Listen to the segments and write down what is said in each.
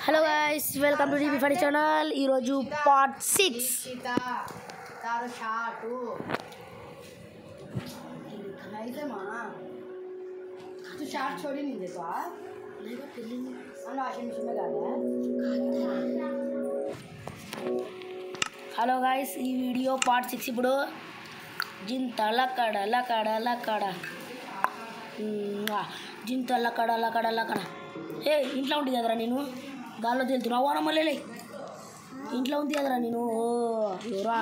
Hello guys, welcome to TV funny channel. ఈరోజు part 6. Hello guys, ఈ video part 6. ఇప్పుడు జింత లక్కడ లక్కడ లక్కడ జింత లక్కడ లక్కడ లక్కడ. ఏ ఇంట్లో ఉంటుంది కదరా నేను గాల్లో తెలుతున్నావు ఓనమ్మలే ఇంట్లో ఉంది కదరా నేను. ఎవరో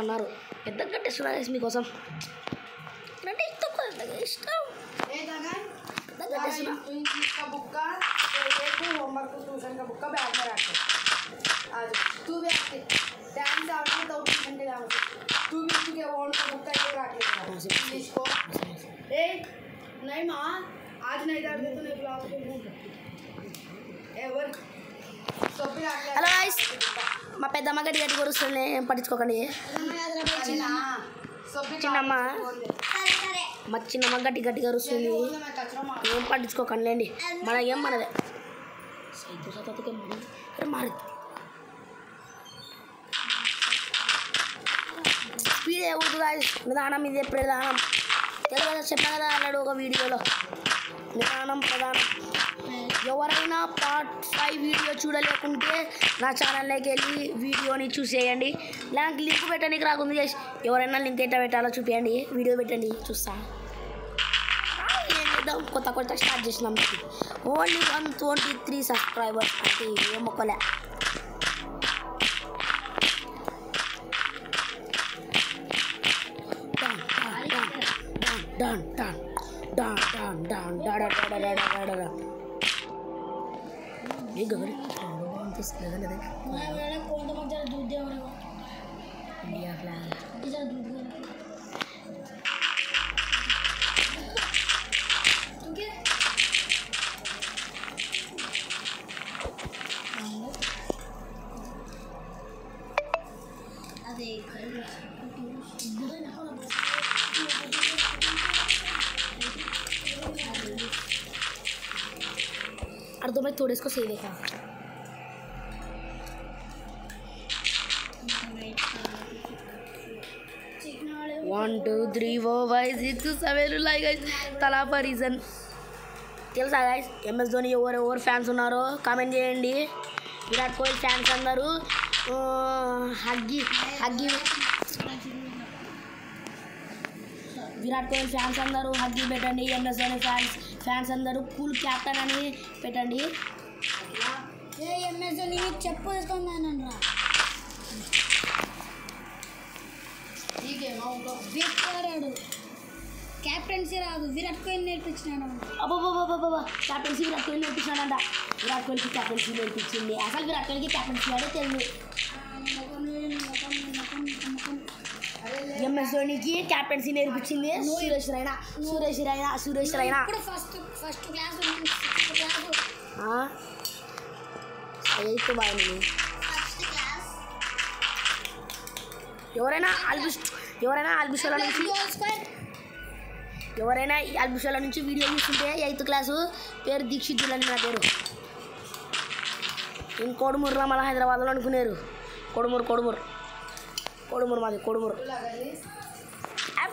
అన్నారు పెద్ద కట్టేస్తున్నా మీకోసం అంటే ఇష్టం नहीं माँ आज नहीं दर्द तो नहीं बुलाओ హలో గైస్, మా పెద్దమ్మ గట్టి గట్టి కొరుస్తుంది, ఏం పట్టించుకోకండి. చిన్నమ్మ మా చిన్నమ్మ గట్టి గట్టి కరుస్తుంది, ఏం పట్టించుకోకండి లేండి. మనకేం మనదే మారి స్పీడ్ ఏమవుతుంది గాయస్. నిదానం ఇదే ప్రధానం. తెలుగు చెప్పినా కదా అన్నాడు ఒక వీడియోలో, నిదానం ప్రధానం. ఎవరైనా పార్ట్ 5 వీడియో చూడలేకుంటే నా ఛానల్లోకి వెళ్ళి వీడియోని చూసేయండి. లింక్ పెట్టడానికి రాకుంది చేసి, ఎవరైనా లింక్ ఎట్లా పెట్టాలో చూపించండి, వీడియో పెట్టండి చూస్తా. ఏం చేద్దాం, కొత్త స్టార్ట్ చేసినాం. ఓన్లీ 123 సబ్స్క్రైబర్స్ అంటే ఏం మొక్కలే. Dun dun dun dun dun da da da da da da da. ये गगन तो लगन है मैं कौन तो मत दूध दे और इंडिया फ्लैग इधर दूध दे ओके अरे और तो मैं थोड़े इसको सही देखा. One, 2, 3, 4, 5, 6, 7 like guys. తలా ఫర్ రీజన్ తెలుసా గైస్. ఎంఎస్ ధోని ఎవరు ఫ్యాన్స్ ఉన్నారో కామెంట్ చేయండి. విరాట్ కోహ్లీ ఫ్యాన్స్ అందరూ హగ్గి విరాట్ కోహ్లీ ఫ్యాన్స్ అందరూ హగ్గి పెట్టండి. ఎంఎస్ ధోని ఫ్యాన్స్ అందరూ కూల్ క్యాప్టెన్ అని పెట్టండి. ఎంఎస్ ధోని చెప్పు వేసుకున్నానరా క్యాప్టెన్సీ రాదు, విరాట్ కోహ్లీ నేర్పించినాడు. అబ్బాబ్బాబ్బా క్యాప్టెన్సీ విరాట్ కోహ్లీ నేర్పించినాడంట. విరాట్ కోహ్లీకి క్యాప్టెన్సీ నేర్పించింది. అసలు విరాట్ కోహ్లీకి క్యాప్టెన్సీ ఆడే తెలియదు. ఎంఎస్ ధోనికి క్యాప్టెన్సీ నేర్పించింది సురేష్ రైనా. ఫస్ట్ క్లాస్ అయితే బాగుంది. ఎవరైనా ఆల్బిషోల నుంచి వీడియో చూస్తుంటే 8th క్లాసు పేరు దీక్షిత్ అని నా పేరు. నేను కోడుమూరులో మళ్ళీ హైదరాబాద్లో అనుకున్నారు. కోడుమూరు మాది కోడుమూరు.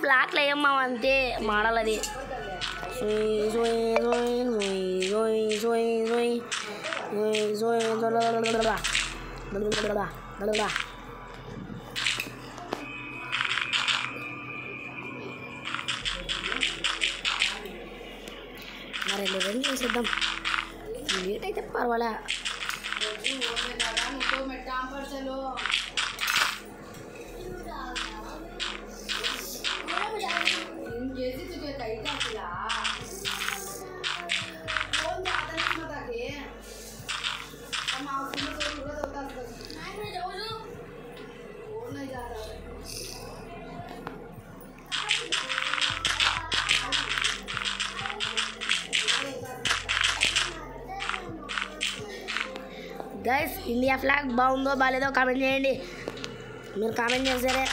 బ్లాక్లో ఏమ్మా అంతే మోడల్ అది. రెండు చేసేద్దాం, లేట్ అయితే పర్వాలే. గైస్, ఇండియా ఫ్లాగ్ బాగుందో బాగాలేదో కామెంట్ చేయండి. మీరు కామెంట్ చేసారే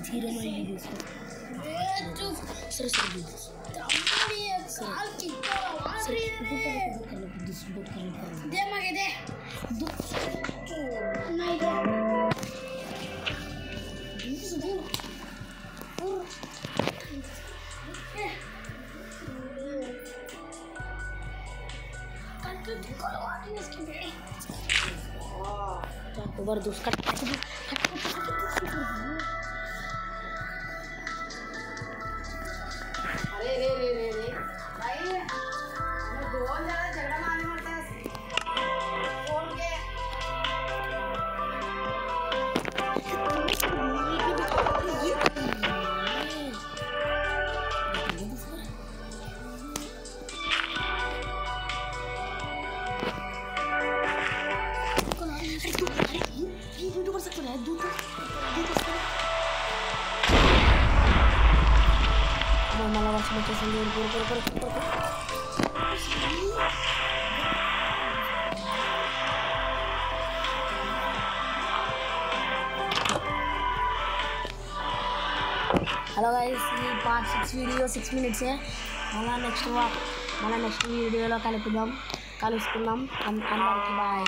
జీరో మైల్ తీసుకో సరే సరే ऊपर दूसरा अरे रे रे रे रे भाई मैं बहुत ज़्यादा झगड़ा मारने पड़ता है फोन के malah masih baca sendiri hello guys ఈ పార్ట్ 6 వీడియో 6 మినిట్స్ మళ్ళీ నెక్స్ట్ వీడియోలో కలుసుకుందాం అందరికీ బాయ్.